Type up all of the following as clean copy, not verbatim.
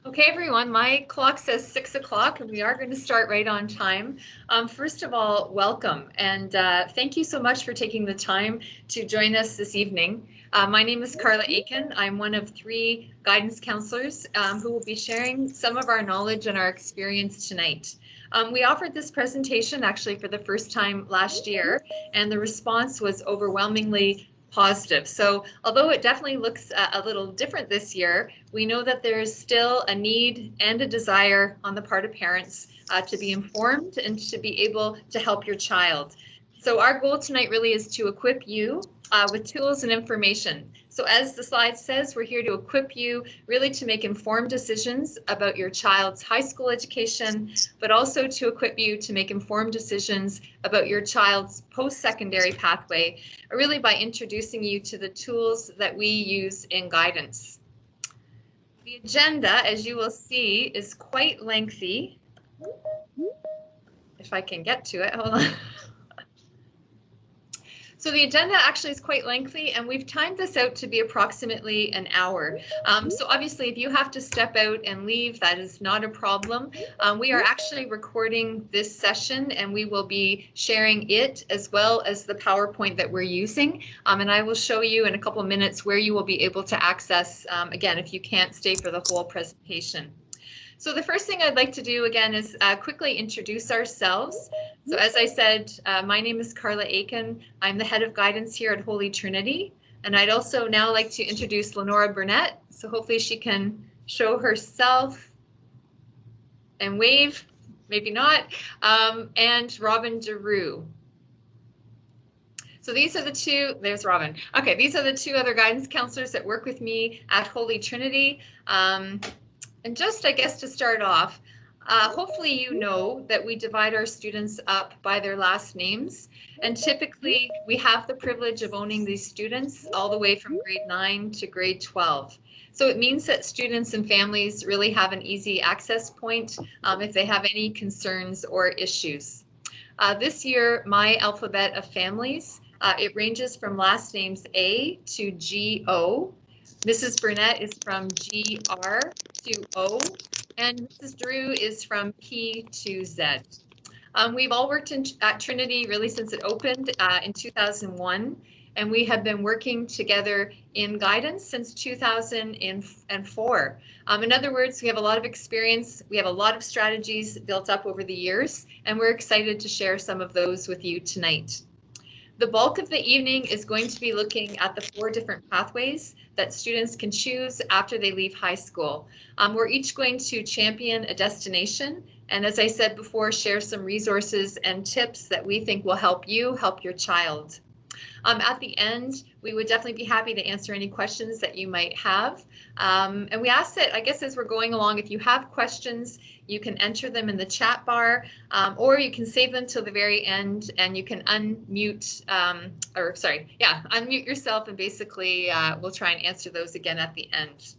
Okay, everyone, my clock says 6 o'clock and we are going to start right on time. First of all, welcome and thank you so much for taking the time to join us this evening. My name is Carla Aiken. I'm one of 3 guidance counselors who will be sharing some of our knowledge and our experience tonight. We offered this presentation actually for the first time last year, and the response was overwhelmingly positive. So although it definitely looks a little different this year, we know that there is still a need and a desire on the part of parents to be informed and to be able to help your child. So our goal tonight really is to equip you with tools and information. So as the slide says, we're here to equip you really to make informed decisions about your child's high school education, but also to equip you to make informed decisions about your child's post-secondary pathway, really by introducing you to the tools that we use in guidance. The agenda, as you will see, is quite lengthy. If I can get to it, hold on. So the agenda actually is quite lengthy, and we've timed this out to be approximately an hour. So obviously, if you have to step out and leave, that is not a problem. We are actually recording this session, and we will be sharing it as well as the PowerPoint that we're using. And I will show you in a couple of minutes where you will be able to access, again, if you can't stay for the whole presentation. So the first thing I'd like to do again is quickly introduce ourselves. So as I said, my name is Carla Aiken. I'm the head of guidance here at Holy Trinity. And I'd also now like to introduce Lenora Burnett. So hopefully she can show herself and wave, maybe not, and Robin Giroux. So these are the 2, there's Robin. Okay, these are the 2 other guidance counselors that work with me at Holy Trinity. And just, I guess, to start off, hopefully you know that we divide our students up by their last names. And typically, we have the privilege of owning these students all the way from grade 9 to grade 12. So it means that students and families really have an easy access point if they have any concerns or issues. This year, my alphabet of families, it ranges from last names A to G-O. Mrs. Burnett is from GR to O, and Mrs. Drew is from P to Z. We've all worked at Trinity really since it opened in 2001, and we have been working together in guidance since 2004. In other words, we have a lot of experience, we have a lot of strategies built up over the years, and we're excited to share some of those with you tonight. The bulk of the evening is going to be looking at the 4 different pathways that students can choose after they leave high school. We're each going to champion a destination, and as I said before, share some resources and tips that we think will help you help your child. At the end, we would definitely be happy to answer any questions that you might have. And we ask that, I guess, as we're going along, if you have questions, you can enter them in the chat bar, or you can save them till the very end, and you can unmute, unmute yourself, and basically we'll try and answer those again at the end.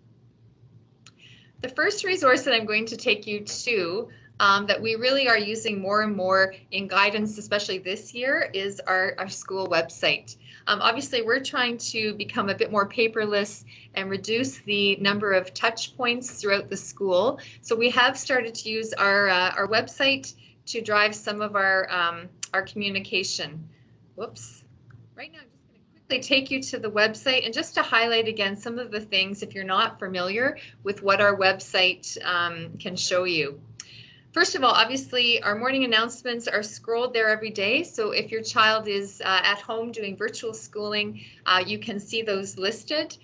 The first resource that I'm going to take you to that we really are using more and more in guidance, especially this year, is our school website. Obviously, we're trying to become a bit more paperless and reduce the number of touch points throughout the school. So we have started to use our website to drive some of our communication. Whoops. Right now, I'm just going to quickly take you to the website and just to highlight again some of the things if you're not familiar with what our website can show you. First of all, obviously, our morning announcements are scrolled there every day. So if your child is at home doing virtual schooling, you can see those listed.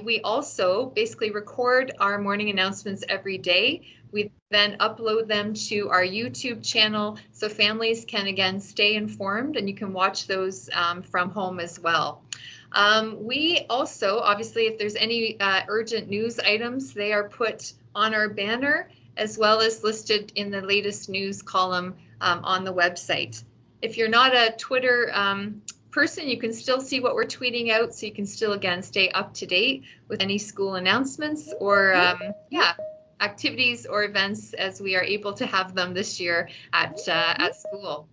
We also basically record our morning announcements every day. We then upload them to our YouTube channel so families can, again, stay informed, and you can watch those from home as well. We also, obviously, if there's any urgent news items, they are put on our banner, as well as listed in the latest news column on the website. If you're not a Twitter person, you can still see what we're tweeting out, so you can still, again, stay up to date with any school announcements or activities or events as we are able to have them this year at school.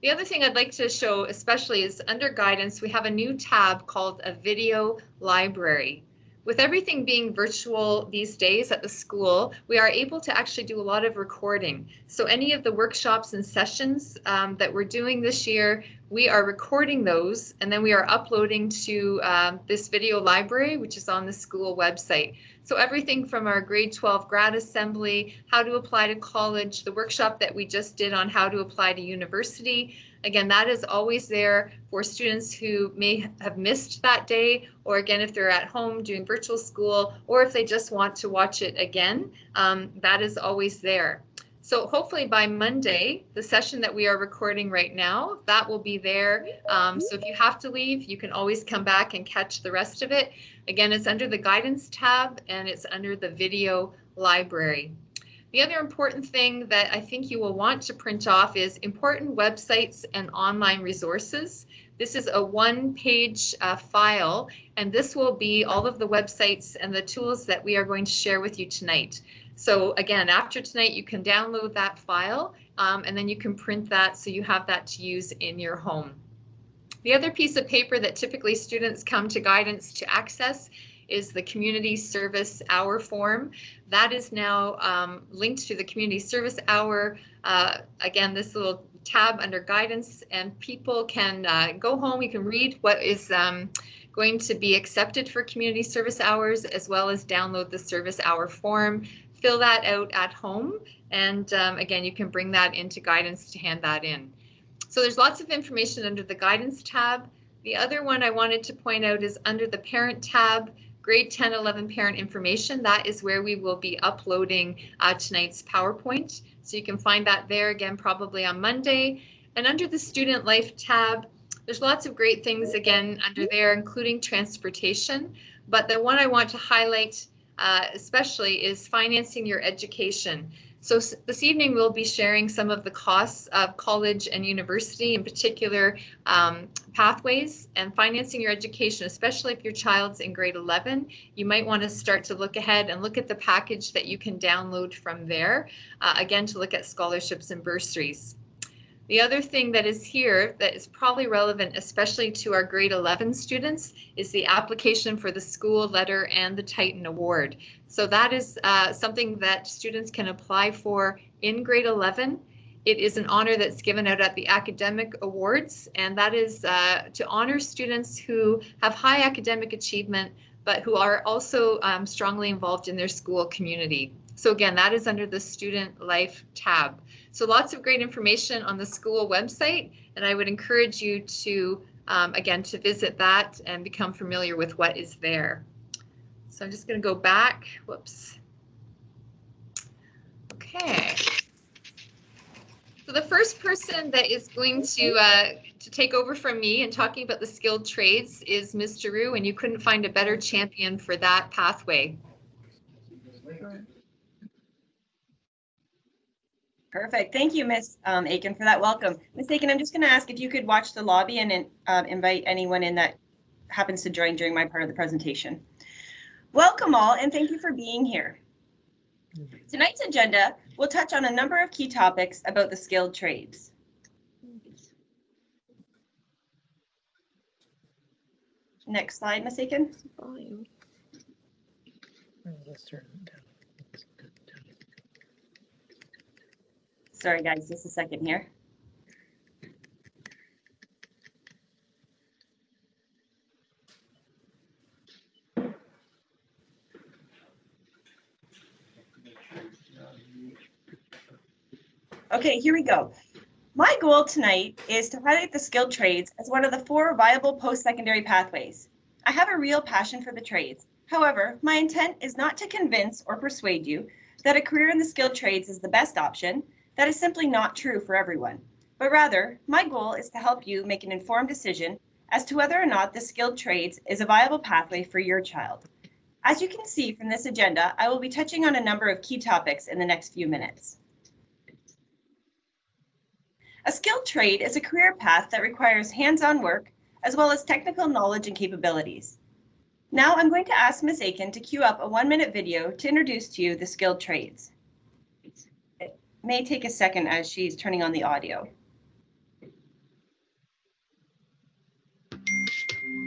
The other thing I'd like to show especially is under guidance, we have a new tab called a video library. With everything being virtual these days at the school, we are able to actually do a lot of recording. So any of the workshops and sessions that we're doing this year, we are recording those, and then we are uploading to this video library, which is on the school website. So everything from our grade 12 grad assembly, how to apply to college, the workshop that we just did on how to apply to university. Again, that is always there for students who may have missed that day, or again, if they're at home doing virtual school, or if they just want to watch it again, that is always there. So hopefully by Monday, the session that we are recording right now, that will be there. So if you have to leave, you can always come back and catch the rest of it. Again, it's under the guidance tab and it's under the video library. The other important thing that I think you will want to print off is important websites and online resources. This is a one-page file, and this will be all of the websites and the tools that we are going to share with you tonight. So again, after tonight, you can download that file, and then you can print that so you have that to use in your home. The other piece of paper that typically students come to guidance to access is the community service hour form. That is now linked to the community service hour. Again, this little tab under guidance, and people can go home. You can read what is going to be accepted for community service hours, as well as download the service hour form, fill that out at home, and again, you can bring that into guidance to hand that in. So there's lots of information under the guidance tab. The other one I wanted to point out is under the parent tab, grade 10, 11 parent information. That is where we will be uploading tonight's PowerPoint. So you can find that there again, probably on Monday. And under the student life tab, there's lots of great things again under there, including transportation. But the one I want to highlight especially is financing your education. So this evening we'll be sharing some of the costs of college and university, in particular pathways, and financing your education, especially if your child's in grade 11. You might want to start to look ahead and look at the package that you can download from there, again, to look at scholarships and bursaries. The other thing that is here that is probably relevant, especially to our grade 11 students, is the application for the school letter and the Titan Award. So that is something that students can apply for in grade 11. It is an honor that's given out at the academic awards, and that is to honor students who have high academic achievement, but who are also strongly involved in their school community. So again, that is under the student life tab. So lots of great information on the school website, and I would encourage you to, again, to visit that and become familiar with what is there. So I'm just going to go back. Whoops. Okay. So the first person that is going to take over from me and talking about the skilled trades is Ms. Giroux, and you couldn't find a better champion for that pathway. Perfect. Thank you, Ms. Aiken, for that welcome. Ms. Aiken, I'm just going to ask if you could watch the lobby and invite anyone in that happens to join during my part of the presentation. Welcome all, and thank you for being here. Tonight's agenda will touch on a number of key topics about the skilled trades. Next slide, Ms. Aiken. Sorry, guys, just a second here. Okay, here we go. My goal tonight is to highlight the skilled trades as one of the 4 viable post-secondary pathways. I have a real passion for the trades. However, my intent is not to convince or persuade you that a career in the skilled trades is the best option. That is simply not true for everyone. But rather, my goal is to help you make an informed decision as to whether or not the skilled trades is a viable pathway for your child. As you can see from this agenda, I will be touching on a number of key topics in the next few minutes. A skilled trade is a career path that requires hands-on work as well as technical knowledge and capabilities. Now I'm going to ask Ms. Aiken to queue up a 1-minute video to introduce to you the skilled trades. It may take a second as she's turning on the audio.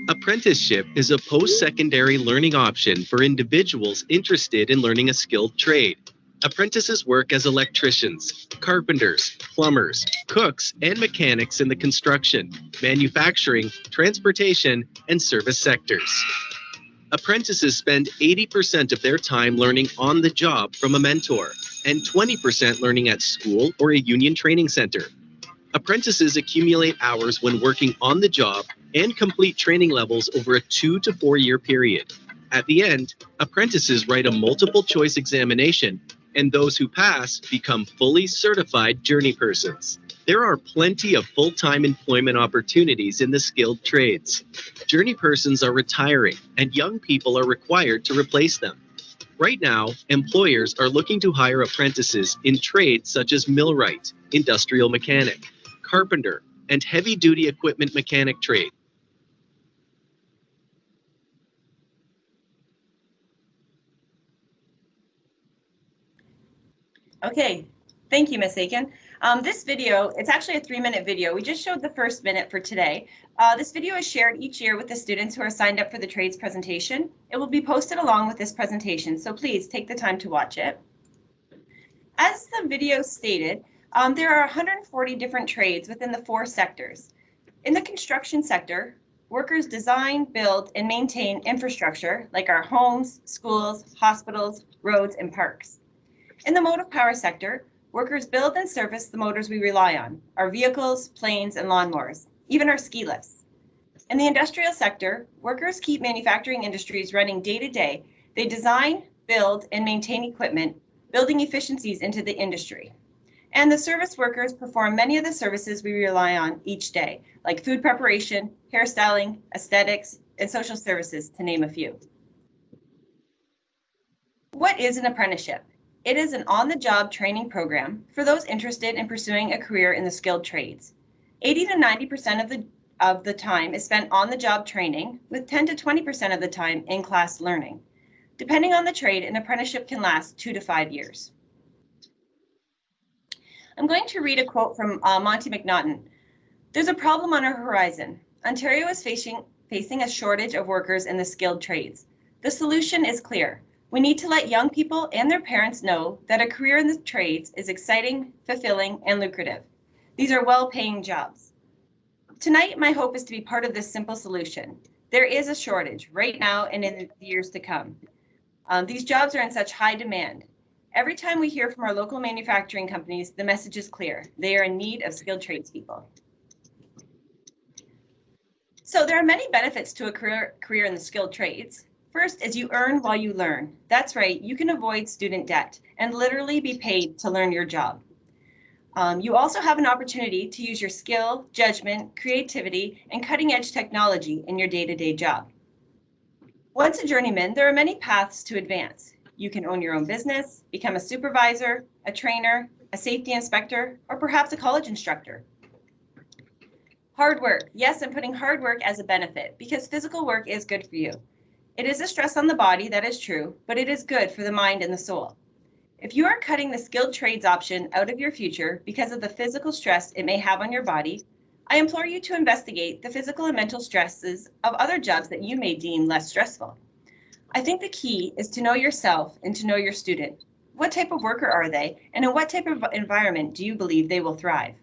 Apprenticeship is a post-secondary learning option for individuals interested in learning a skilled trade. Apprentices work as electricians, carpenters, plumbers, cooks, and mechanics in the construction, manufacturing, transportation, and service sectors. Apprentices spend 80% of their time learning on the job from a mentor and 20% learning at school or a union training center. Apprentices accumulate hours when working on the job and complete training levels over a 2 to 4 year period. At the end, apprentices write a multiple choice examination, and those who pass become fully certified journey persons. There are plenty of full-time employment opportunities in the skilled trades. Journey persons are retiring, and young people are required to replace them. Right now, employers are looking to hire apprentices in trades such as millwright, industrial mechanic, carpenter, and heavy-duty equipment mechanic trade. Okay, thank you, Ms. Aiken. This video, it's actually a 3-minute video. We just showed the first minute for today. This video is shared each year with the students who are signed up for the trades presentation. It will be posted along with this presentation, so please take the time to watch it. As the video stated, there are 140 different trades within the 4 sectors. In the construction sector, workers design, build, and maintain infrastructure like our homes, schools, hospitals, roads, and parks. In the motive power sector, workers build and service the motors we rely on, our vehicles, planes, and lawnmowers, even our ski lifts. In the industrial sector, workers keep manufacturing industries running day to day. They design, build, and maintain equipment, building efficiencies into the industry. And the service workers perform many of the services we rely on each day, like food preparation, hairstyling, aesthetics, and social services, to name a few. What is an apprenticeship? It is an on-the-job training program for those interested in pursuing a career in the skilled trades. 80 to 90% of the time is spent on-the-job training, with 10 to 20% of the time in-class learning. Depending on the trade, an apprenticeship can last 2 to 5 years. I'm going to read a quote from Monty McNaughton. There's a problem on our horizon. Ontario is facing a shortage of workers in the skilled trades. The solution is clear. We need to let young people and their parents know that a career in the trades is exciting, fulfilling, and lucrative. These are well-paying jobs. Tonight, my hope is to be part of this simple solution. There is a shortage right now and in the years to come. These jobs are in such high demand. Every time we hear from our local manufacturing companies, the message is clear. They are in need of skilled tradespeople. So there are many benefits to a career in the skilled trades. First is you earn while you learn. That's right, you can avoid student debt and literally be paid to learn your job. You also have an opportunity to use your skill, judgment, creativity, and cutting-edge technology in your day-to-day job. Once a journeyman, there are many paths to advance. You can own your own business, become a supervisor, a trainer, a safety inspector, or perhaps a college instructor. Hard work. Yes, I'm putting hard work as a benefit because physical work is good for you. It is a stress on the body, that is true, but it is good for the mind and the soul. If you are cutting the skilled trades option out of your future because of the physical stress it may have on your body, I implore you to investigate the physical and mental stresses of other jobs that you may deem less stressful. I think the key is to know yourself and to know your student. What type of worker are they, and in what type of environment do you believe they will thrive?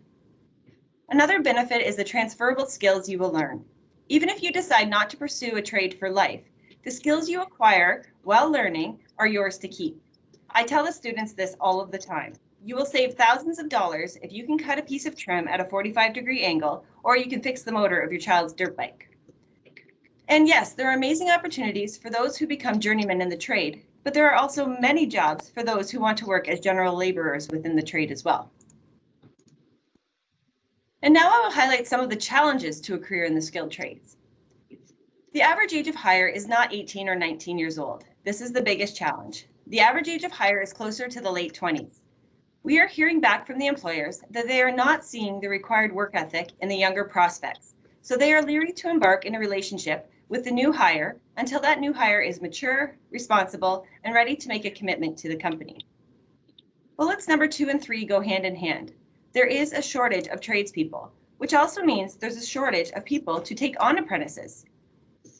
Another benefit is the transferable skills you will learn. Even if you decide not to pursue a trade for life, the skills you acquire while learning are yours to keep. I tell the students this all of the time. You will save thousands of dollars if you can cut a piece of trim at a 45-degree angle, or you can fix the motor of your child's dirt bike. And yes, there are amazing opportunities for those who become journeymen in the trade, but there are also many jobs for those who want to work as general laborers within the trade as well. And now I will highlight some of the challenges to a career in the skilled trades. The average age of hire is not 18 or 19 years old. This is the biggest challenge. The average age of hire is closer to the late 20s. We are hearing back from the employers that they are not seeing the required work ethic in the younger prospects, so they are leery to embark in a relationship with the new hire until that new hire is mature, responsible, and ready to make a commitment to the company. Bullets number 2 and 3 go hand in hand. There is a shortage of tradespeople, which also means there's a shortage of people to take on apprentices.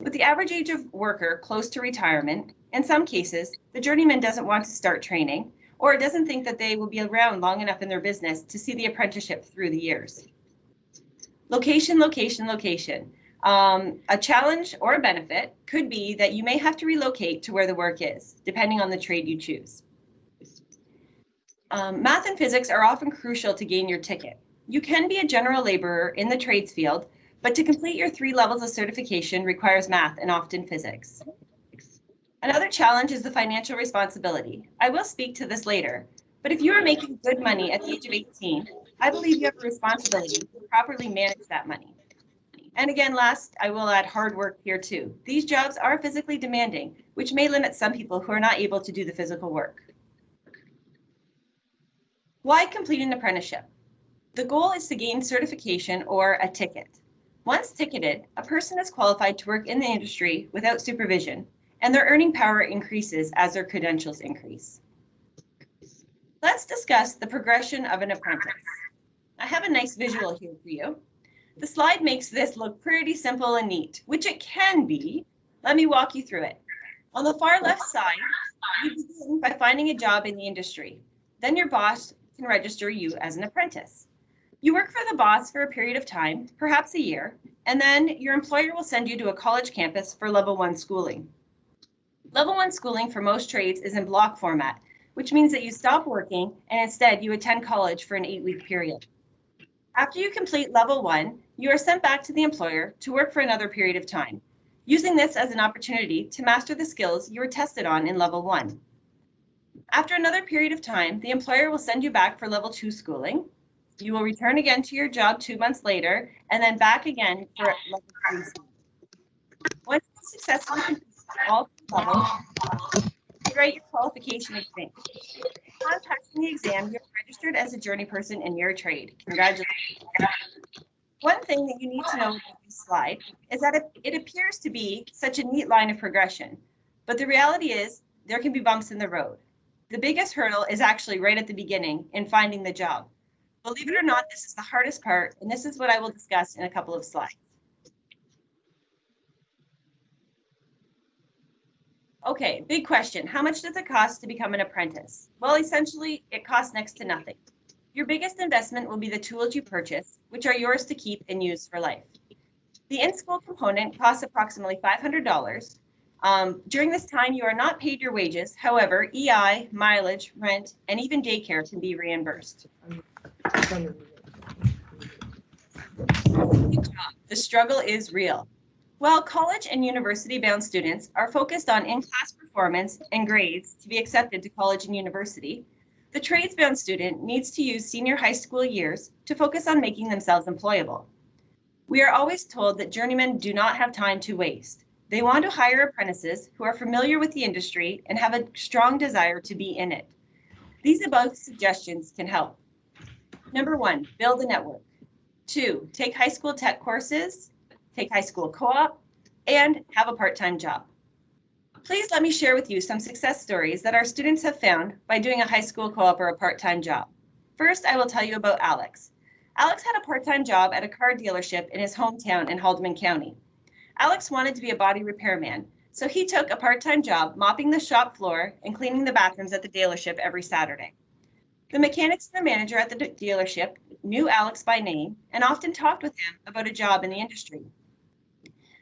With the average age of worker close to retirement, in some cases, the journeyman doesn't want to start training or doesn't think that they will be around long enough in their business to see the apprenticeship through the years. Location, location, location. A challenge or a benefit could be that you may have to relocate to where the work is, depending on the trade you choose. Math and physics are often crucial to gain your ticket. You can be a general laborer in the trades field, but to complete your 3 levels of certification requires math and often physics. Another challenge is the financial responsibility. I will speak to this later, but if you are making good money at the age of 18, I believe you have a responsibility to properly manage that money. And again, last, I will add hard work here too. These jobs are physically demanding, which may limit some people who are not able to do the physical work. Why complete an apprenticeship? The goal is to gain certification or a ticket. Once ticketed, a person is qualified to work in the industry without supervision, and their earning power increases as their credentials increase. Let's discuss the progression of an apprentice. I have a nice visual here for you. The slide makes this look pretty simple and neat, which it can be. Let me walk you through it. On the far left side, you begin by finding a job in the industry. Then your boss can register you as an apprentice. You work for the boss for a period of time, perhaps a year, and then your employer will send you to a college campus for level 1 schooling. Level 1 schooling for most trades is in block format, which means that you stop working and instead you attend college for an 8-week period. After you complete level 1, you are sent back to the employer to work for another period of time, using this as an opportunity to master the skills you were tested on in level 1. After another period of time, the employer will send you back for level 2 schooling. You will return again to your job 2 months later, and then back again for level 3 schooling. Once you successfully complete all 3 levels, you write your qualification exam. Upon passing the exam, you're registered as a journey person in your trade. Congratulations. One thing that you need to know about this slide is that it appears to be such a neat line of progression, but the reality is there can be bumps in the road. The biggest hurdle is actually right at the beginning in finding the job. Believe it or not, this is the hardest part, and this is what I will discuss in a couple of slides. Okay, big question. How much does it cost to become an apprentice? Well, essentially, it costs next to nothing. Your biggest investment will be the tools you purchase, which are yours to keep and use for life. The in-school component costs approximately $500. During this time, you are not paid your wages. However, EI, mileage, rent, and even daycare can be reimbursed. The struggle is real. While college and university-bound students are focused on in-class performance and grades to be accepted to college and university, the trades-bound student needs to use senior high school years to focus on making themselves employable. We are always told that journeymen do not have time to waste. They want to hire apprentices who are familiar with the industry and have a strong desire to be in it. These above suggestions can help. Number 1, build a network. 2, take high school tech courses, take high school co-op, and have a part-time job. Please let me share with you some success stories that our students have found by doing a high school co-op or a part-time job. First, I will tell you about Alex. Alex had a part-time job at a car dealership in his hometown in Haldimand County. Alex wanted to be a body repairman, so he took a part-time job mopping the shop floor and cleaning the bathrooms at the dealership every Saturday. The mechanics and the manager at the dealership knew Alex by name and often talked with him about a job in the industry.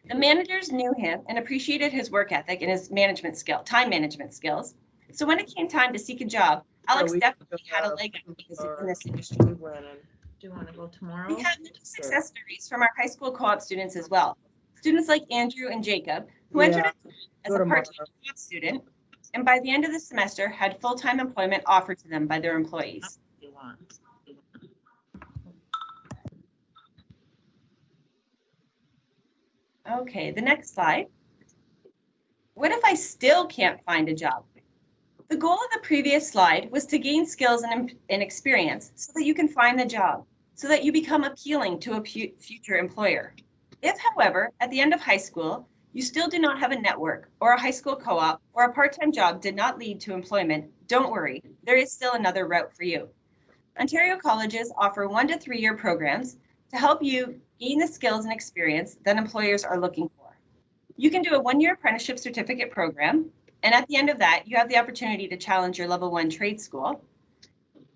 The managers knew him and appreciated his work ethic and his time management skills. So when it came time to seek a job, Alex definitely had a leg up in this industry. Do you want to go tomorrow? We have many success stories from our high school co-op students as well. Students like Andrew and Jacob, who entered as a part-time co-op student, and by the end of the semester had full-time employment offered to them by their employees. Okay, the next slide. What if I still can't find a job? The goal of the previous slide was to gain skills and experience so that you can find the job, so that you become appealing to a future employer. If, however, at the end of high school, you still do not have a network or a high school co-op or a part-time job did not lead to employment, don't worry, there is still another route for you. Ontario colleges offer 1 to 3 year programs to help you gain the skills and experience that employers are looking for. You can do a one-year apprenticeship certificate program, and at the end of that, you have the opportunity to challenge your level 1 trade school.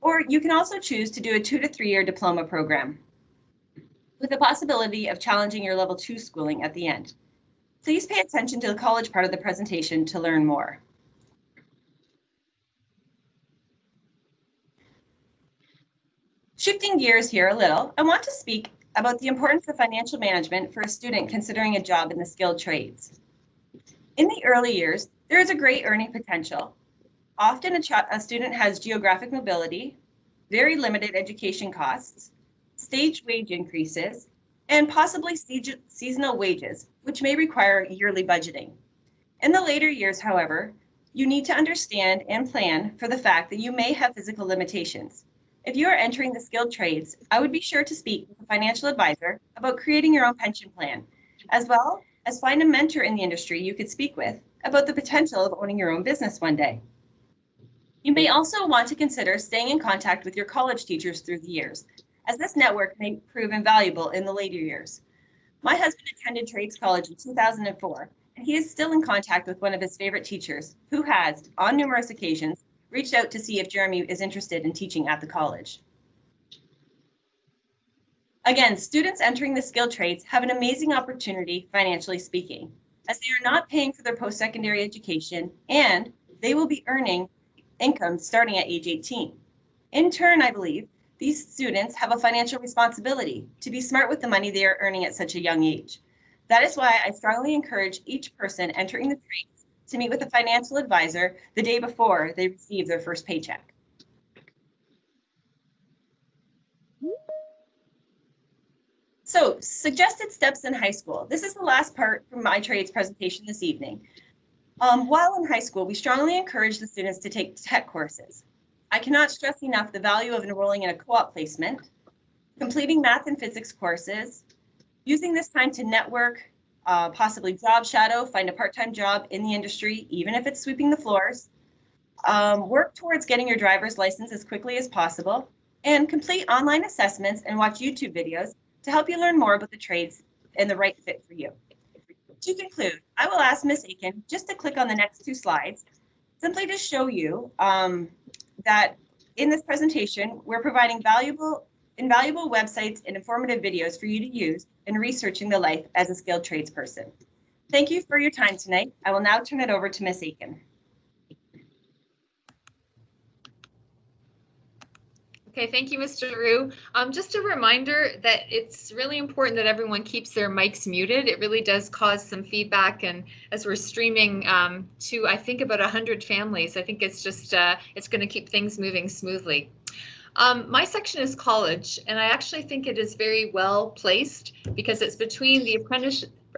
Or you can also choose to do a 2 to 3 year diploma program with the possibility of challenging your level 2 schooling at the end. Please pay attention to the college part of the presentation to learn more. Shifting gears here a little, I want to speak about the importance of financial management for a student considering a job in the skilled trades. In the early years, there is a great earning potential. Often a student has geographic mobility, very limited education costs, staged wage increases, and possibly seasonal wages, which may require yearly budgeting. In the later years, however, you need to understand and plan for the fact that you may have physical limitations. If you are entering the skilled trades, I would be sure to speak with a financial advisor about creating your own pension plan, as well as find a mentor in the industry you could speak with about the potential of owning your own business one day. You may also want to consider staying in contact with your college teachers through the years, as this network may prove invaluable in the later years. My husband attended trades college in 2004, and he is still in contact with one of his favorite teachers, who has, on numerous occasions, reached out to see if Jeremy is interested in teaching at the college. Again, students entering the skilled trades have an amazing opportunity, financially speaking, as they are not paying for their post-secondary education, and they will be earning income starting at age 18. In turn, I believe, these students have a financial responsibility to be smart with the money they are earning at such a young age. That is why I strongly encourage each person entering the trades to meet with a financial advisor the day before they receive their first paycheck. So, suggested steps in high school. This is the last part from my trades presentation this evening. While in high school, we strongly encourage the students to take tech courses. I cannot stress enough the value of enrolling in a co-op placement, completing math and physics courses, using this time to network, possibly job shadow, find a part-time job in the industry, even if it's sweeping the floors, work towards getting your driver's license as quickly as possible, and complete online assessments and watch YouTube videos to help you learn more about the trades and the right fit for you. To conclude, I will ask Ms. Aiken just to click on the next 2 slides, simply to show you that in this presentation, we're providing invaluable websites and informative videos for you to use in researching the life as a skilled tradesperson. Thank you for your time tonight. I will now turn it over to Ms. Aiken. Okay, thank you, Mr. Rue. Just a reminder that it's really important that everyone keeps their mics muted. It really does cause some feedback, and as we're streaming to, I think, about 100 families, I think it's just, it's going to keep things moving smoothly. My section is college, and I actually think it is very well placed because it's between the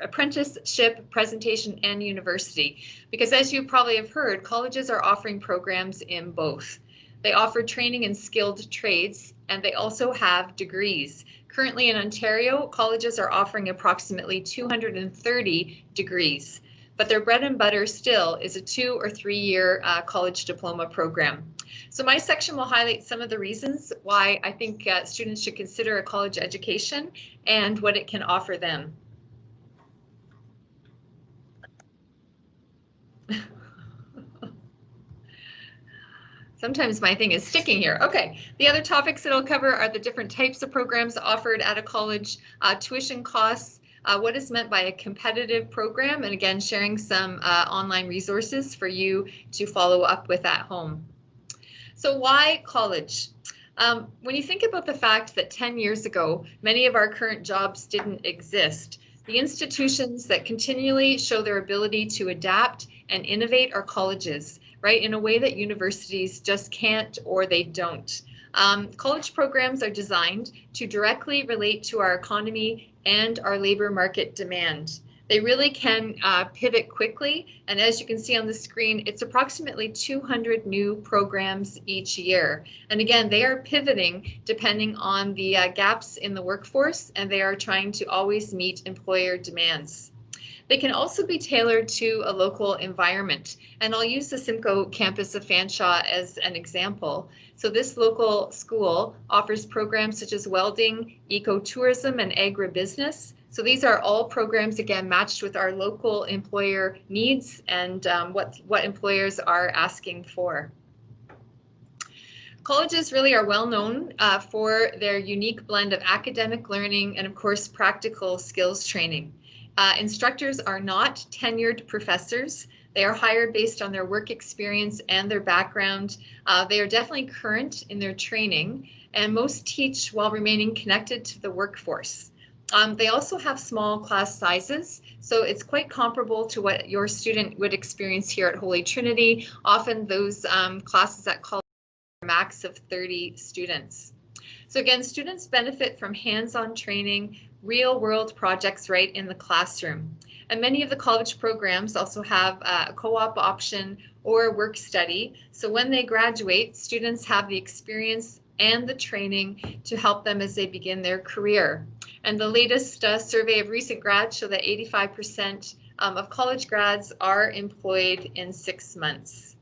apprenticeship presentation and university. Because as you probably have heard, colleges are offering programs in both. They offer training in skilled trades, and they also have degrees. Currently in Ontario, colleges are offering approximately 230 degrees, but their bread and butter still is a 2 or 3 year college diploma program. So my section will highlight some of the reasons why I think students should consider a college education and what it can offer them. Sometimes my thing is sticking here. Okay, the other topics that I'll cover are the different types of programs offered at a college, tuition costs, what is meant by a competitive program, and again, sharing some online resources for you to follow up with at home. So why college? When you think about the fact that 10 years ago, many of our current jobs didn't exist, the institutions that continually show their ability to adapt and innovate are colleges, right, in a way that universities just can't or they don't. College programs are designed to directly relate to our economy and our labor market demand. They really can pivot quickly, and as you can see on the screen, it's approximately 200 new programs each year. And again, they are pivoting depending on the gaps in the workforce, and they are trying to always meet employer demands. They can also be tailored to a local environment, and I'll use the Simcoe campus of Fanshawe as an example. So this local school offers programs such as welding, ecotourism, and agribusiness, So these are all programs, again, matched with our local employer needs and what employers are asking for. Colleges really are well known for their unique blend of academic learning and, of course, practical skills training. Instructors are not tenured professors. They are hired based on their work experience and their background. They are definitely current in their training, and most teach while remaining connected to the workforce. They also have small class sizes, so it's quite comparable to what your student would experience here at Holy Trinity. Often those classes at college are a max of 30 students. So again, students benefit from hands-on training, real-world projects right in the classroom. And many of the college programs also have a co-op option or work study. So when they graduate, students have the experience and the training to help them as they begin their career. And the latest survey of recent grads show that 85% of college grads are employed in 6 months.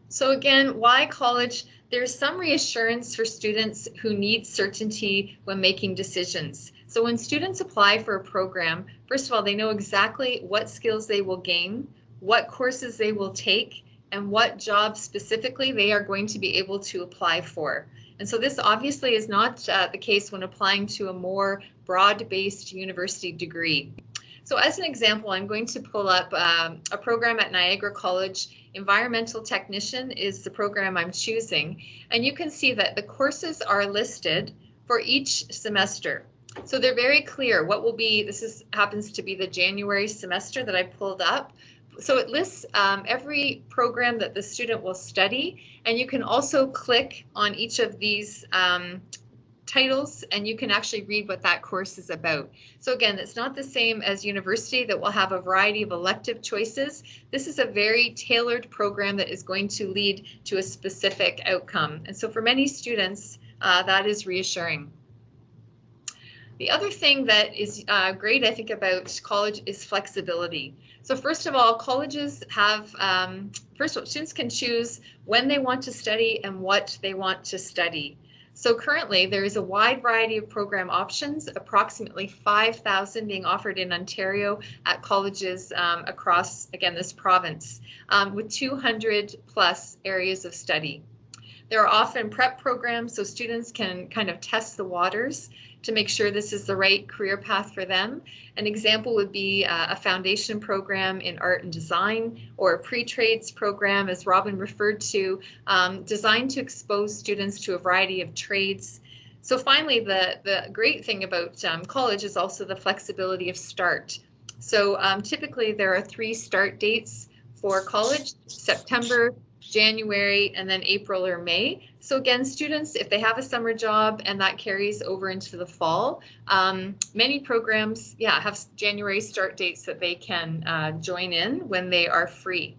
So again, why college? There's some reassurance for students who need certainty when making decisions. So when students apply for a program, first of all, they know exactly what skills they will gain, what courses they will take, and what jobs specifically they are going to be able to apply for. And so this obviously is not the case when applying to a more broad-based university degree. So as an example, I'm going to pull up a program at Niagara College. Environmental Technician is the program I'm choosing. And you can see that the courses are listed for each semester. So they're very clear what will be, happens to be the January semester that I pulled up. So it lists every program that the student will study, and you can also click on each of these titles and you can actually read what that course is about. So again, it's not the same as university that will have a variety of elective choices. This is a very tailored program that is going to lead to a specific outcome. And so for many students, that is reassuring. The other thing that is great, I think, about college is flexibility. So first of all, colleges have, first of all, students can choose when they want to study and what they want to study. So currently there is a wide variety of program options, approximately 5,000 being offered in Ontario at colleges across, again, this province, with 200 plus areas of study. There are often prep programs so students can kind of test the waters to make sure this is the right career path for them. An example would be a foundation program in art and design, or a pre-trades program, as Robin referred to, designed to expose students to a variety of trades. So finally, the great thing about college is also the flexibility of start. So typically there are 3 start dates for college: September, January, and then April or May. So again, students, if they have a summer job and that carries over into the fall, many programs, have January start dates that they can join in when they are free.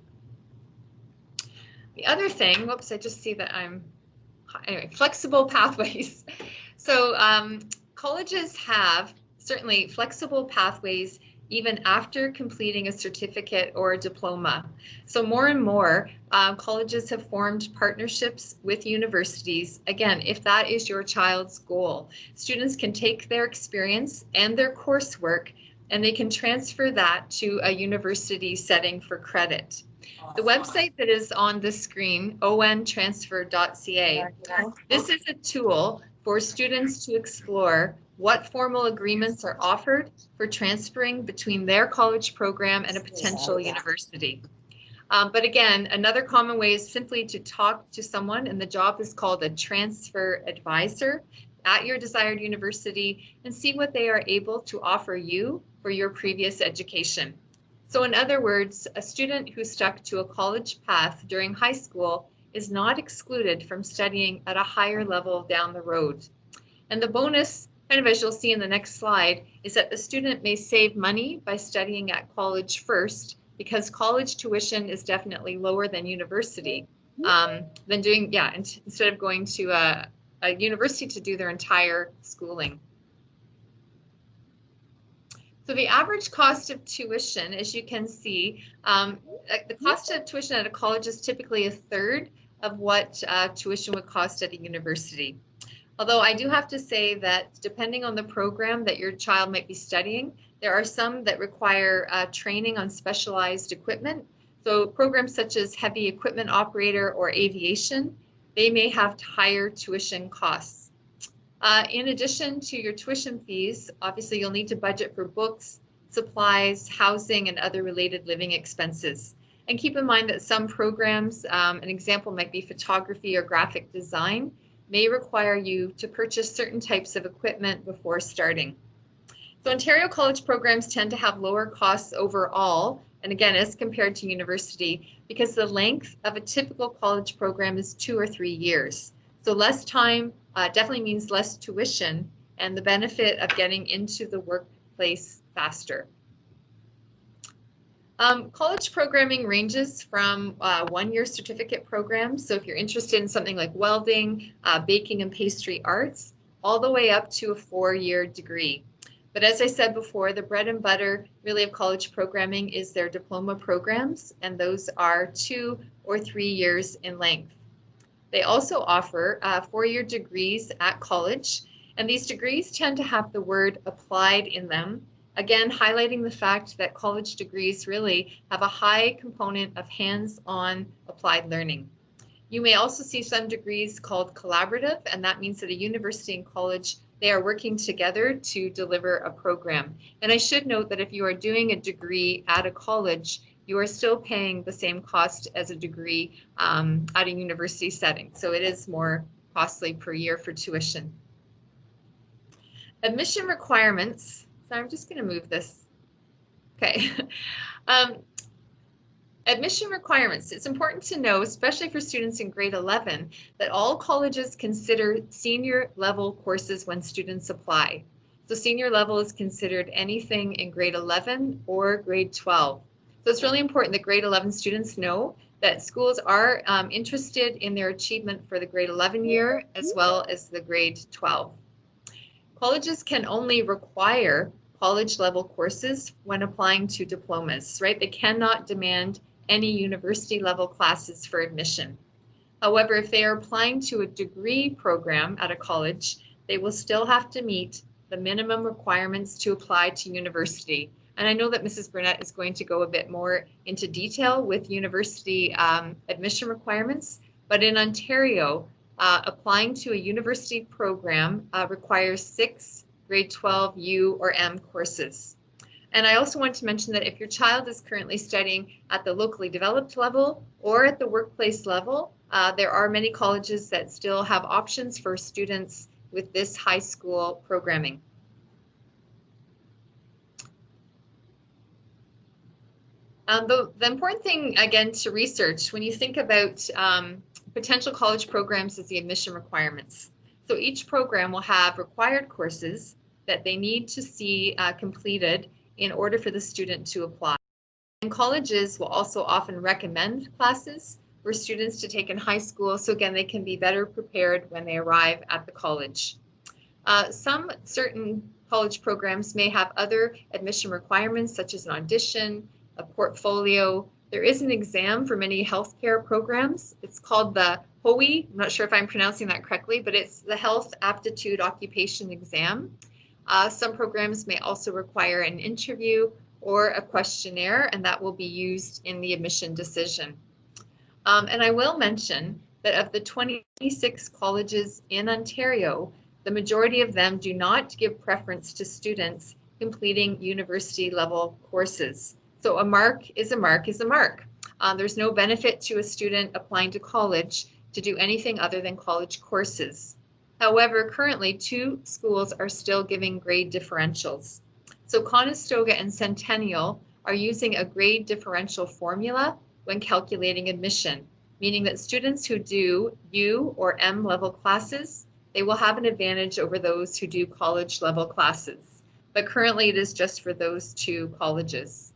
The other thing, whoops, I just see that anyway, flexible pathways. So colleges have certainly flexible pathways even after completing a certificate or a diploma. So more and more colleges have formed partnerships with universities. Again, if that is your child's goal, students can take their experience and their coursework and they can transfer that to a university setting for credit. The website that is on the screen, ontransfer.ca, this is a tool for students to explore what formal agreements are offered for transferring between their college program and a potential university. But again, another common way is simply to talk to someone, and the job is called a transfer advisor at your desired university, and see what they are able to offer you for your previous education. So in other words, a student who stuck to a college path during high school is not excluded from studying at a higher level down the road. And the bonus, kind of as you'll see in the next slide, is that the student may save money by studying at college first, because college tuition is definitely lower than university, than doing, instead of going to a university to do their entire schooling. So the average cost of tuition, as you can see, the cost of tuition at a college is typically a third of what tuition would cost at a university. Although I do have to say that depending on the program that your child might be studying, there are some that require training on specialized equipment. So programs such as heavy equipment operator or aviation, they may have higher tuition costs. In addition to your tuition fees, obviously you'll need to budget for books, supplies, housing, and other related living expenses. And keep in mind that some programs, an example might be photography or graphic design, may require you to purchase certain types of equipment before starting. So Ontario college programs tend to have lower costs overall, and again, as compared to university, because the length of a typical college program is 2 or 3 years. So less time definitely means less tuition and the benefit of getting into the workplace faster. College programming ranges from 1-year certificate programs, so if you're interested in something like welding, baking and pastry arts, all the way up to a 4-year degree. But as I said before, the bread and butter really of college programming is their diploma programs, and those are 2 or 3 years in length. They also offer 4-year degrees at college, and these degrees tend to have the word applied in them, again highlighting the fact that college degrees really have a high component of hands-on applied learning. You may also see some degrees called collaborative, and that means that a university and college, they are working together to deliver a program. And I should note that if you are doing a degree at a college, you are still paying the same cost as a degree at a university setting. So it is more costly per year for tuition. Admission requirements. So I'm just going to move this. Okay. Admission requirements. It's important to know, especially for students in grade 11, that all colleges consider senior level courses when students apply. So senior level is considered anything in grade 11 or grade 12. So it's really important that grade 11 students know that schools are interested in their achievement for the grade 11 year as well as the grade 12. Colleges can only require college level courses when applying to diplomas, right? They cannot demand any university level classes for admission. However, if they are applying to a degree program at a college, they will still have to meet the minimum requirements to apply to university. And I know that Mrs. Burnett is going to go a bit more into detail with university admission requirements, but in Ontario, applying to a university program requires 6 grade 12 U or M courses. And I also want to mention that if your child is currently studying at the locally developed level or at the workplace level, there are many colleges that still have options for students with this high school programming. The important thing, again, to research when you think about potential college programs is the admission requirements. So each program will have required courses that they need to see completed in order for the student to apply. And colleges will also often recommend classes for students to take in high school, so again, they can be better prepared when they arrive at the college. Some certain college programs may have other admission requirements, such as an audition, a portfolio. There is an exam for many healthcare programs. It's called the HOE. I'm not sure if I'm pronouncing that correctly, but it's the Health Aptitude Occupation Exam. Some programs may also require an interview or a questionnaire, and that will be used in the admission decision. And I will mention that of the 26 colleges in Ontario, the majority of them do not give preference to students completing university level courses. So a mark is a mark is a mark. There's no benefit to a student applying to college to do anything other than college courses. However, currently 2 schools are still giving grade differentials. So Conestoga and Centennial are using a grade differential formula when calculating admission, meaning that students who do U or M level classes, they will have an advantage over those who do college level classes. But currently it is just for those 2 colleges.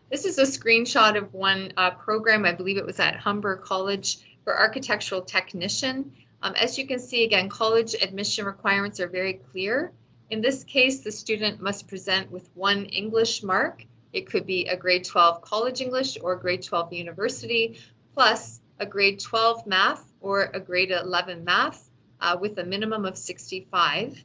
This is a screenshot of one program, I believe it was at Humber College for architectural technician. As you can see, again, college admission requirements are very clear. In this case, the student must present with 1 English mark. It could be a grade 12 college English or grade 12 university, plus a grade 12 math or a grade 11 math, with a minimum of 65.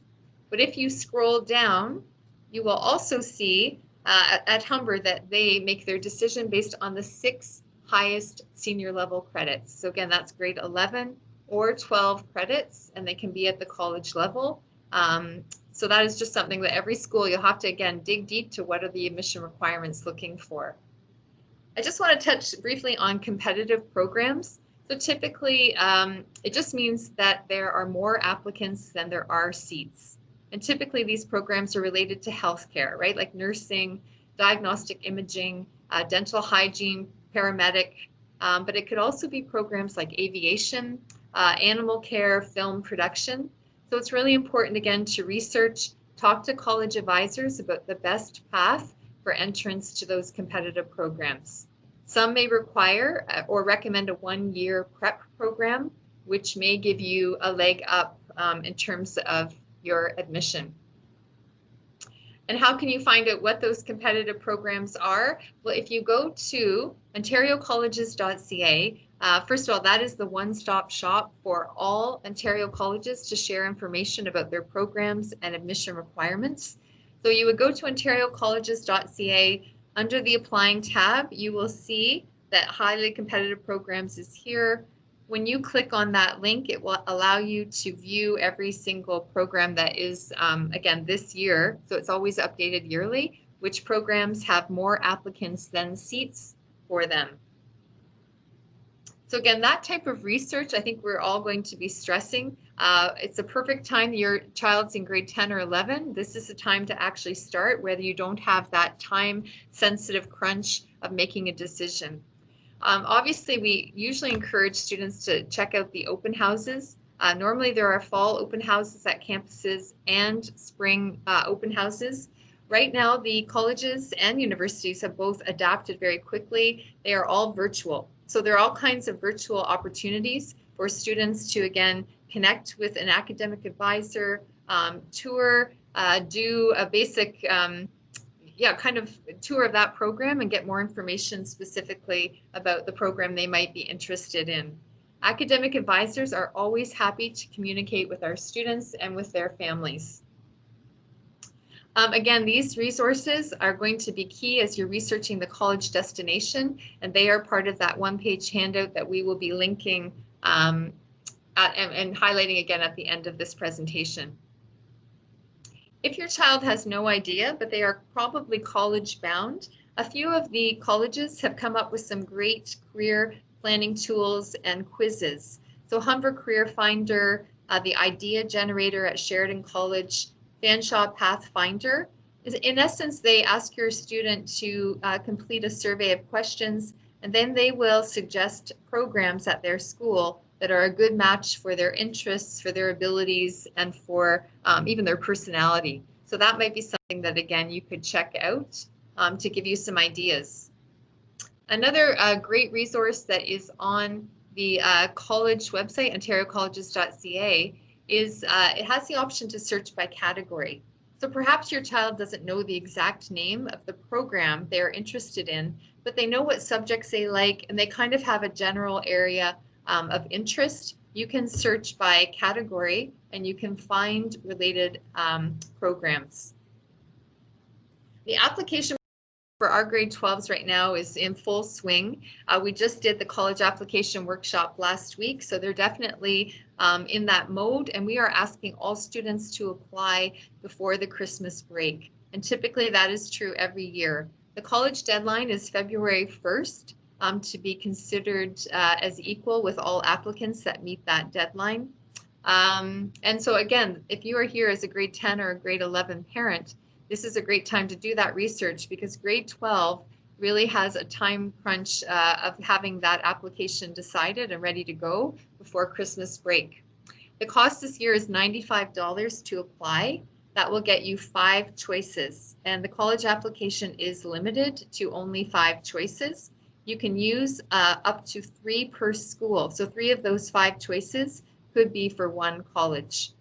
But if you scroll down, you will also see at Humber that they make their decision based on the 6 highest senior level credits. So again, that's grade 11 or 12 credits, and they can be at the college level. So that is just something that every school, you'll have to, again, dig deep to what are the admission requirements looking for. I just want to touch briefly on competitive programs. So typically, it just means that there are more applicants than there are seats. And typically these programs are related to healthcare, right? Like nursing, diagnostic imaging, dental hygiene, paramedic, but it could also be programs like aviation, animal care, film production. So it's really important, again, to research, talk to college advisors about the best path for entrance to those competitive programs. Some may require or recommend a 1-year prep program, which may give you a leg up in terms of your admission. And how can you find out what those competitive programs are? Well, if you go to ontariocolleges.ca, first of all, that is the one-stop shop for all Ontario colleges to share information about their programs and admission requirements. So you would go to ontariocolleges.ca. Under the Applying tab, you will see that Highly Competitive Programs is here. When you click on that link, it will allow you to view every single program that is, again, this year. So it's always updated yearly, which programs have more applicants than seats for them. So again, that type of research, I think we're all going to be stressing. It's a perfect time. Your child's in grade 10 or 11. This is the time to actually start, whether you don't have that time-sensitive crunch of making a decision. Obviously, we usually encourage students to check out the open houses. Normally, there are fall open houses at campuses and spring open houses. Right now, the colleges and universities have both adapted very quickly. They are all virtual. So there are all kinds of virtual opportunities for students to, again, connect with an academic advisor, tour, do a basic, kind of tour of that program and get more information specifically about the program they might be interested in. Academic advisors are always happy to communicate with our students and with their families. Again, these resources are going to be key as you're researching the college destination, and they are part of that one-page handout that we will be linking and highlighting again at the end of this presentation. If your child has no idea, but they are probably college bound, a few of the colleges have come up with some great career planning tools and quizzes. So Humber Career Finder, the Idea Generator at Sheridan College, Fanshawe Pathfinder. In essence, they ask your student to complete a survey of questions, and then they will suggest programs at their school that are a good match for their interests, for their abilities, and for even their personality. So that might be something that, again, you could check out to give you some ideas. Another great resource that is on the college website, ontariocolleges.ca, is it has the option to search by category. So perhaps your child doesn't know the exact name of the program they're interested in, but they know what subjects they like, and they kind of have a general area of interest. You can search by category and you can find related programs. The application for our grade 12s right now is in full swing. We just did the college application workshop last week, so they're definitely in that mode, and we are asking all students to apply before the Christmas break. And typically that is true every year. The college deadline is February 1st to be considered as equal with all applicants that meet that deadline. And so again, if you are here as a grade 10 or a grade 11 parent, this is a great time to do that research, because grade 12 really has a time crunch of having that application decided and ready to go before Christmas break. The cost this year is $95 to apply. That will get you 5 choices, and the college application is limited to only 5 choices. You can use up to 3 per school, so 3 of those 5 choices could be for one college.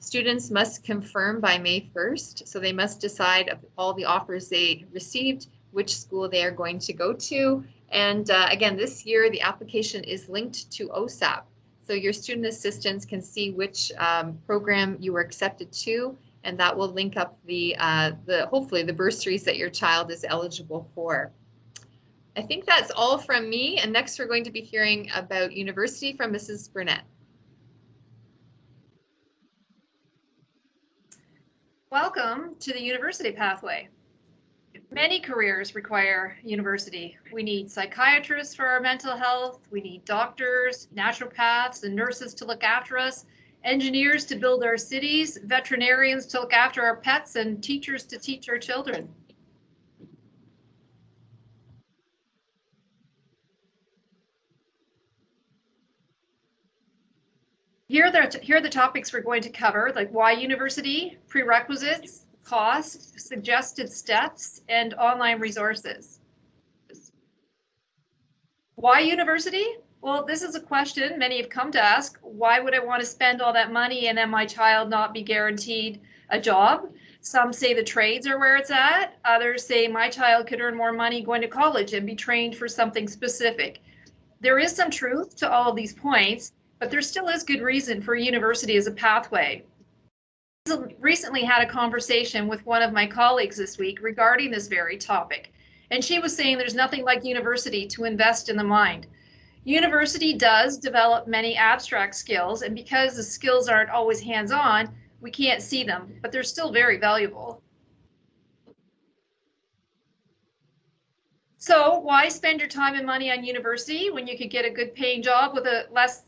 Students must confirm by May 1st, so they must decide of all the offers they received, which school they are going to go to. And again, this year the application is linked to OSAP. So your student assistants can see which program you were accepted to, and that will link up the hopefully the bursaries that your child is eligible for. I think that's all from me, and next we're going to be hearing about university from Mrs. Burnett. Welcome to the university pathway. Many careers require university. We need psychiatrists for our mental health. We need doctors, naturopaths, and nurses to look after us, engineers to build our cities, veterinarians to look after our pets, and teachers to teach our children. Here are the topics we're going to cover, like why university, prerequisites, cost, suggested steps, and online resources. Why university? Well, this is a question many have come to ask. Why would I want to spend all that money and then my child not be guaranteed a job? Some say the trades are where it's at. Others say my child could earn more money going to college and be trained for something specific. There is some truth to all of these points, but there still is good reason for university as a pathway. I recently had a conversation with one of my colleagues this week regarding this very topic, and she was saying there's nothing like university to invest in the mind. University does develop many abstract skills, and because the skills aren't always hands-on, we can't see them, but they're still very valuable. So why spend your time and money on university when you could get a good paying job with a less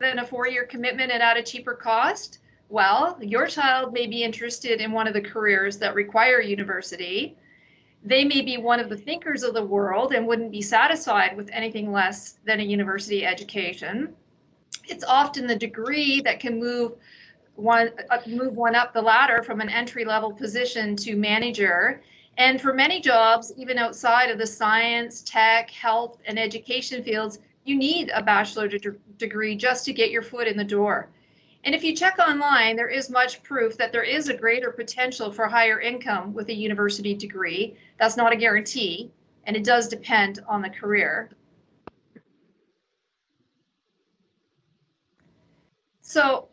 than a 4-year commitment and at a cheaper cost? Well, your child may be interested in one of the careers that require university. They may be one of the thinkers of the world and wouldn't be satisfied with anything less than a university education. It's often the degree that can move one up the ladder from an entry-level position to manager. And for many jobs, even outside of the science, tech, health, and education fields, you need a bachelor's degree just to get your foot in the door. And if you check online, there is much proof that there is a greater potential for higher income with a university degree. That's not a guarantee, and it does depend on the career. So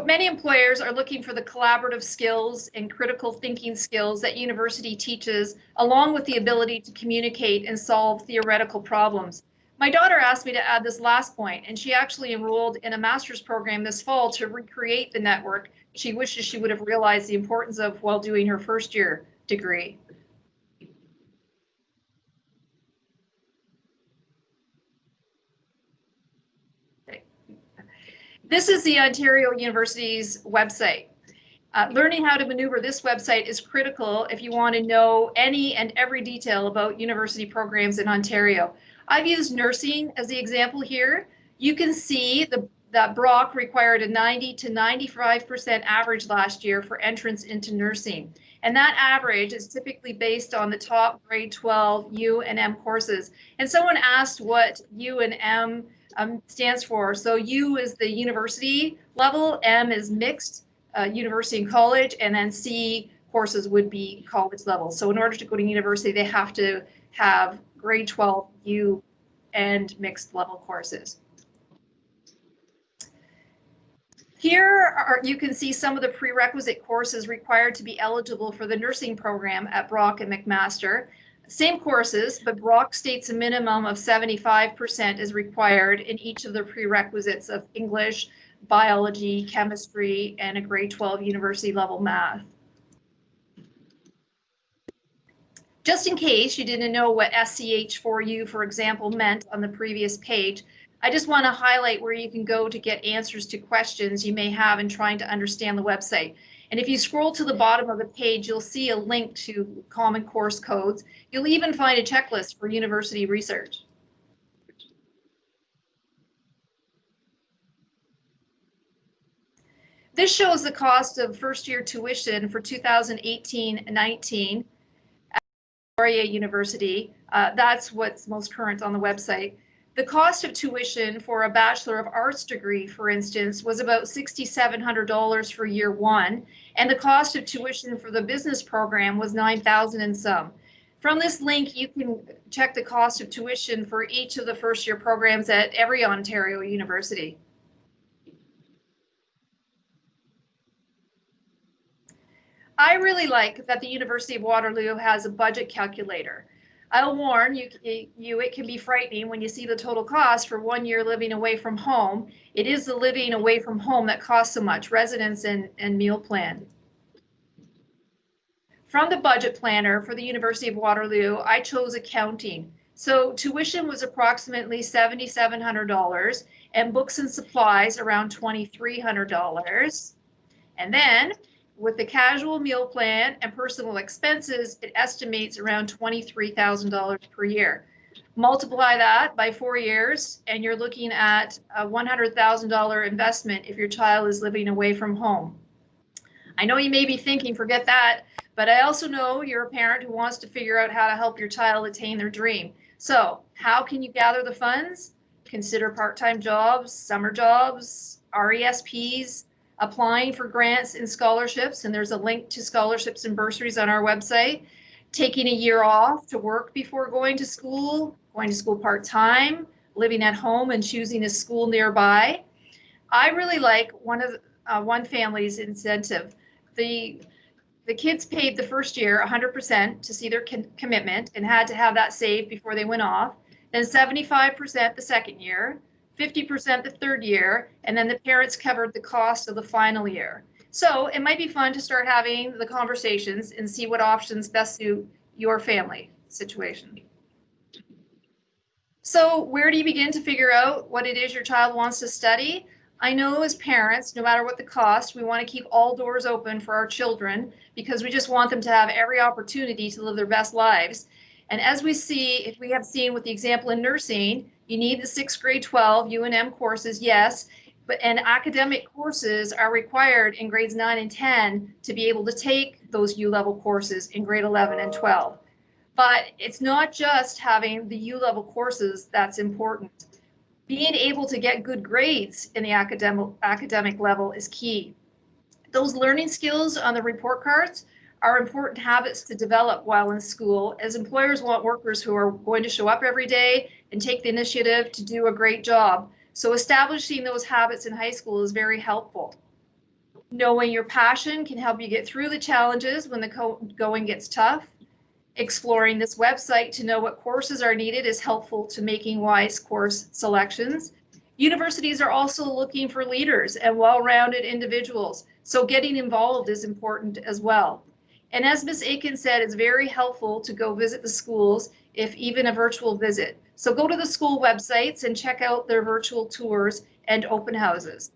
many employers are looking for the collaborative skills and critical thinking skills that university teaches, along with the ability to communicate and solve theoretical problems. My daughter asked me to add this last point, and she actually enrolled in a master's program this fall to recreate the network she wishes she would have realized the importance of while doing her first year degree. This is the Ontario University's website. Learning how to maneuver this website is critical if you want to know any and every detail about university programs in Ontario. I've used nursing as the example here. You can see that Brock required a 90 to 95% average last year for entrance into nursing. And that average is typically based on the top grade 12 U and M courses. And someone asked what U and M stands for. So U is the university level, M is mixed, university and college, and then C courses would be college level. So in order to go to university, they have to have grade 12 U and mixed level courses. Here you can see some of the prerequisite courses required to be eligible for the nursing program at Brock and McMaster. Same courses, but Brock states a minimum of 75% is required in each of the prerequisites of English, biology, chemistry, and a grade 12 university level math. Just in case you didn't know what SCH4U, for example, meant on the previous page, I just want to highlight where you can go to get answers to questions you may have in trying to understand the website. And if you scroll to the bottom of the page, you'll see a link to common course codes. You'll even find a checklist for university research. This shows the cost of first-year tuition for 2018-19 at Victoria University. That's what's most current on the website. The cost of tuition for a Bachelor of Arts degree, for instance, was about $6,700 for year one, and the cost of tuition for the business program was $9,000 and some. From this link, you can check the cost of tuition for each of the first-year programs at every Ontario university. I really like that the University of Waterloo has a budget calculator. I'll warn you, it can be frightening when you see the total cost for 1 year living away from home. It is the living away from home that costs so much, residence and meal plan. From the budget planner for the University of Waterloo, I chose accounting. So tuition was approximately $7,700 and books and supplies around $2,300. And then with the casual meal plan and personal expenses, it estimates around $23,000 per year. Multiply that by 4 years, and you're looking at a $100,000 investment if your child is living away from home. I know you may be thinking, forget that, but I also know you're a parent who wants to figure out how to help your child attain their dream. So how can you gather the funds? Consider part-time jobs, summer jobs, RESPs, applying for grants and scholarships, and there's a link to scholarships and bursaries on our website, taking a year off to work before going to school part-time, living at home and choosing a school nearby. I really like one family's incentive. The kids paid the first year 100% to see their commitment and had to have that saved before they went off, then 75% the second year, 50% the third year, and then the parents covered the cost of the final year. So it might be fun to start having the conversations and see what options best suit your family situation. So where do you begin to figure out what it is your child wants to study? I know as parents, no matter what the cost, we want to keep all doors open for our children because we just want them to have every opportunity to live their best lives. And as we have seen with the example in nursing, you need the 6th grade 12 UNM courses, yes, and academic courses are required in grades 9 and 10 to be able to take those U-level courses in grade 11 and 12. But it's not just having the U-level courses that's important. Being able to get good grades in the academic level is key. Those learning skills on the report cards are important habits to develop while in school, as employers want workers who are going to show up every day and take the initiative to do a great job. So establishing those habits in high school is very helpful. Knowing your passion can help you get through the challenges when the going gets tough. Exploring this website to know what courses are needed is helpful to making wise course selections. Universities are also looking for leaders and well-rounded individuals, so getting involved is important as well. And as Ms. Aiken said, it's very helpful to go visit the schools, if even a virtual visit. So go to the school websites and check out their virtual tours and open houses.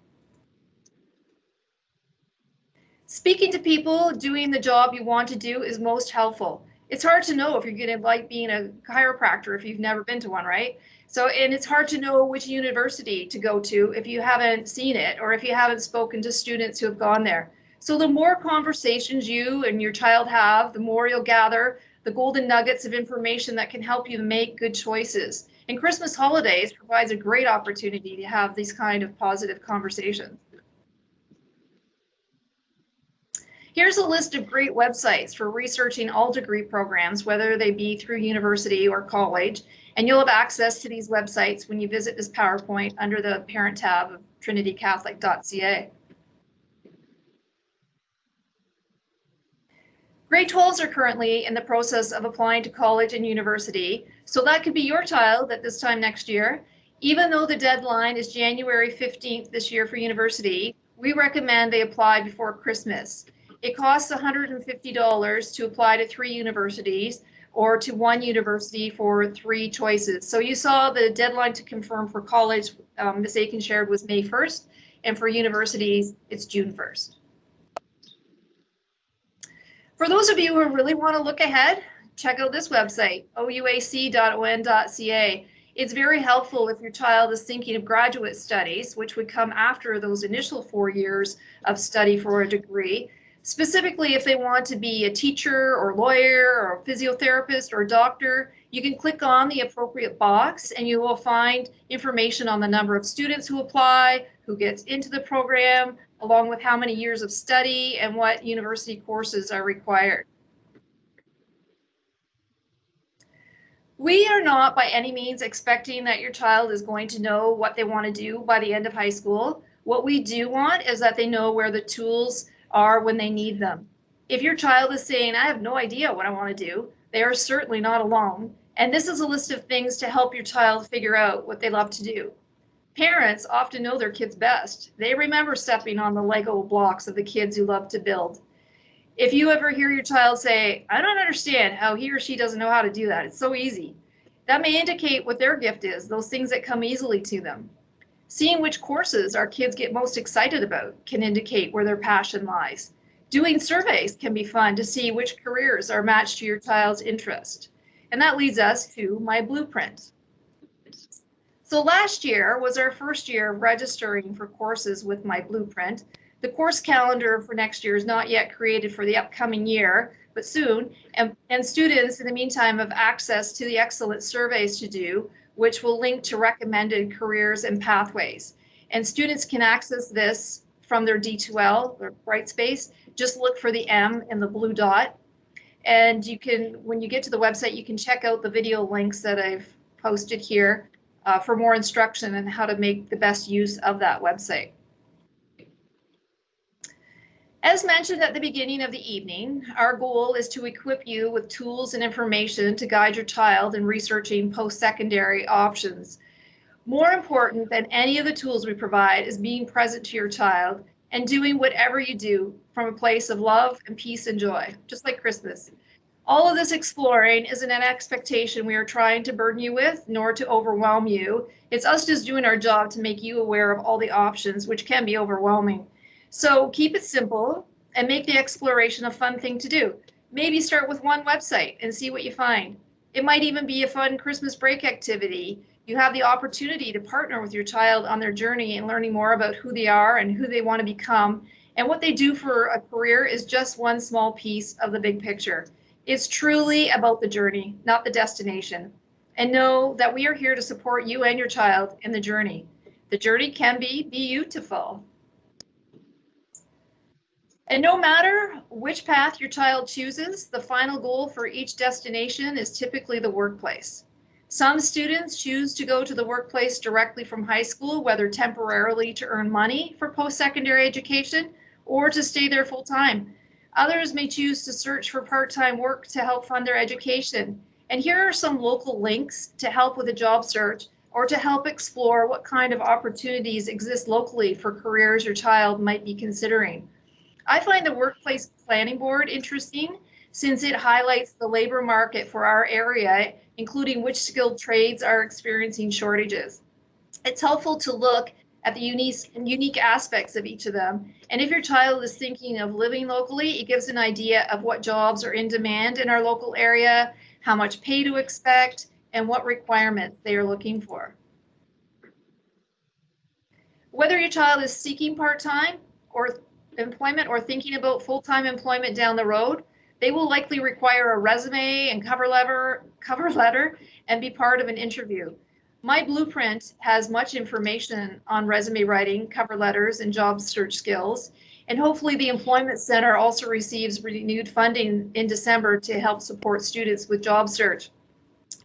Speaking to people doing the job you want to do is most helpful. It's hard to know if you're going to like being a chiropractor if you've never been to one, right? So, and it's hard to know which university to go to if you haven't seen it or if you haven't spoken to students who have gone there. So the more conversations you and your child have, the more you'll gather the golden nuggets of information that can help you make good choices. And Christmas holidays provides a great opportunity to have these kind of positive conversations. Here's a list of great websites for researching all degree programs, whether they be through university or college, and you'll have access to these websites when you visit this PowerPoint under the parent tab of trinitycatholic.ca. Grade 12s are currently in the process of applying to college and university, so that could be your child at this time next year. Even though the deadline is January 15th this year for university, we recommend they apply before Christmas. It costs $150 to apply to 3 universities or to 1 university for 3 choices. So you saw the deadline to confirm for college, Ms. Aiken shared, was May 1st, and for universities, it's June 1st. For those of you who really want to look ahead, check out this website, ouac.on.ca. It's very helpful if your child is thinking of graduate studies, which would come after those initial 4 years of study for a degree. Specifically, if they want to be a teacher or lawyer or physiotherapist or doctor, you can click on the appropriate box and you will find information on the number of students who apply, who gets into the program, along with how many years of study and what university courses are required. We are not by any means expecting that your child is going to know what they want to do by the end of high school. What we do want is that they know where the tools are when they need them. If your child is saying, I have no idea what I want to do, they are certainly not alone. And this is a list of things to help your child figure out what they love to do. Parents often know their kids best. They remember stepping on the Lego blocks of the kids who love to build. If you ever hear your child say, I don't understand how he or she doesn't know how to do that, it's so easy, that may indicate what their gift is, those things that come easily to them. Seeing which courses our kids get most excited about can indicate where their passion lies. Doing surveys can be fun to see which careers are matched to your child's interest. And that leads us to my blueprint. So last year was our first year of registering for courses with my blueprint. The course calendar for next year is not yet created for the upcoming year, but soon. And students, in the meantime, have access to the excellent surveys to do, which will link to recommended careers and pathways. And students can access this from their D2L, their Brightspace. Just look for the M in the blue dot. And you can, when you get to the website, you can check out the video links that I've posted here for more instruction on how to make the best use of that website. As mentioned at the beginning of the evening, our goal is to equip you with tools and information to guide your child in researching post-secondary options. More important than any of the tools we provide is being present to your child and doing whatever you do from a place of love and peace and joy, just like Christmas. All of this exploring isn't an expectation we are trying to burden you with, nor to overwhelm you. It's us just doing our job to make you aware of all the options, which can be overwhelming. So keep it simple and make the exploration a fun thing to do. Maybe start with one website and see what you find. It might even be a fun Christmas break activity. You have the opportunity to partner with your child on their journey and learning more about who they are and who they want to become. And what they do for a career is just one small piece of the big picture. It's truly about the journey, not the destination. And know that we are here to support you and your child in the journey. The journey can be beautiful. And no matter which path your child chooses, the final goal for each destination is typically the workplace. Some students choose to go to the workplace directly from high school, whether temporarily to earn money for post-secondary education or to stay there full time. Others may choose to search for part-time work to help fund their education. And here are some local links to help with a job search or to help explore what kind of opportunities exist locally for careers your child might be considering. I find the Workplace Planning Board interesting since it highlights the labor market for our area, including which skilled trades are experiencing shortages. It's helpful to look at the unique aspects of each of them. And if your child is thinking of living locally, it gives an idea of what jobs are in demand in our local area, how much pay to expect, and what requirements they are looking for. Whether your child is seeking part-time or employment or thinking about full-time employment down the road, they will likely require a resume and cover letter and be part of an interview. My blueprint has much information on resume writing, cover letters, and job search skills. And hopefully the Employment Center also receives renewed funding in December to help support students with job search.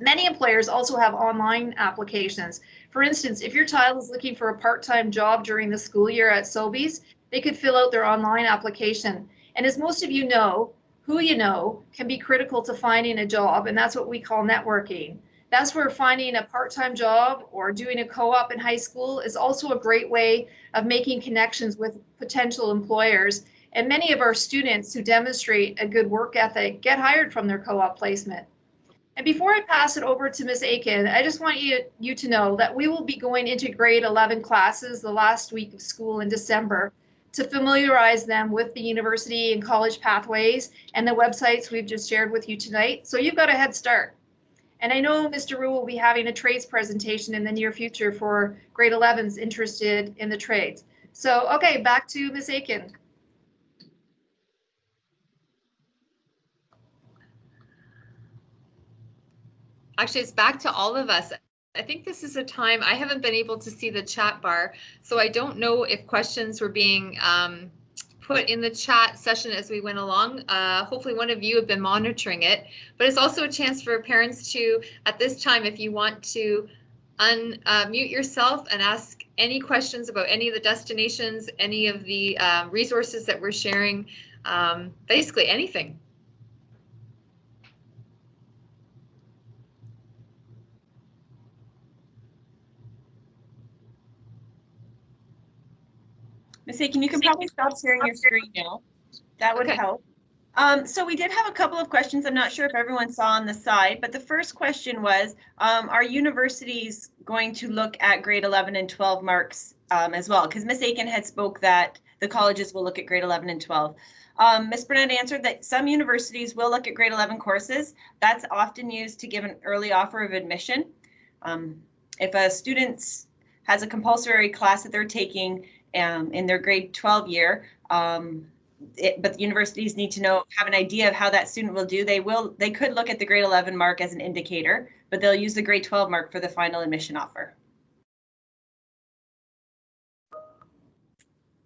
Many employers also have online applications. For instance, if your child is looking for a part-time job during the school year at Sobeys, they could fill out their online application. And as most of you know, who you know can be critical to finding a job, and that's what we call networking. That's where finding a part-time job or doing a co-op in high school is also a great way of making connections with potential employers. And many of our students who demonstrate a good work ethic get hired from their co-op placement. And before I pass it over to Ms. Aiken, I just want you to know that we will be going into grade 11 classes the last week of school in December to familiarize them with the university and college pathways and the websites we've just shared with you tonight. So you've got a head start. And I know Mr. Rue will be having a trades presentation in the near future for grade 11s interested in the trades. So, okay, back to Ms. Aiken. Actually, it's back to all of us. I think this is a time I haven't been able to see the chat bar, so I don't know if questions were being put in the chat session as we went along. Hopefully one of you have been monitoring it, but it's also a chance for parents to, at this time, if you want to unmute yourself and ask any questions about any of the destinations, any of the resources that we're sharing, basically anything. Miss Aiken, you can probably stop sharing your screen now. That would Okay. help. So we did have a couple of questions. I'm not sure if everyone saw on the side, but the first question was, are universities going to look at grade 11 and 12 marks as well? Because Miss Aiken had spoke that the colleges will look at grade 11 and 12. Ms. Burnett answered that some universities will look at grade 11 courses. That's often used to give an early offer of admission. If a student has a compulsory class that they're taking in their grade 12 year, but the universities need to have an idea of how that student will do. They could look at the grade 11 mark as an indicator, but they'll use the grade 12 mark for the final admission offer.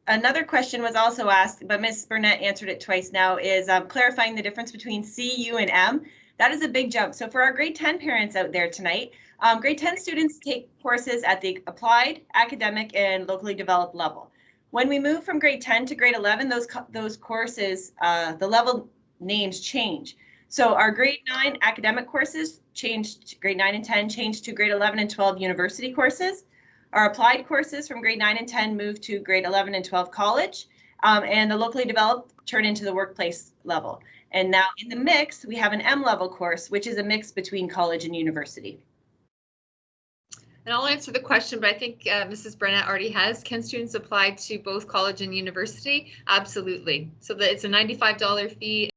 Another question was also asked, but Ms. Burnett answered it twice now, is clarifying the difference between C, U, and M. That is a big jump. So for our grade 10 parents out there tonight, grade 10 students take courses at the applied, academic, and locally developed level. When we move from grade 10 to grade 11, those courses, the level names change. So our grade 9 academic courses changed, grade 9 and 10 changed to grade 11 and 12 university courses. Our applied courses from grade 9 and 10 moved to grade 11 and 12 college, and the locally developed turn into the workplace level. And now in the mix, we have an M level course, which is a mix between college and university. And I'll answer the question, but I think Mrs. Burnett already has. Can students apply to both college and university? Absolutely. So that it's a $95 fee.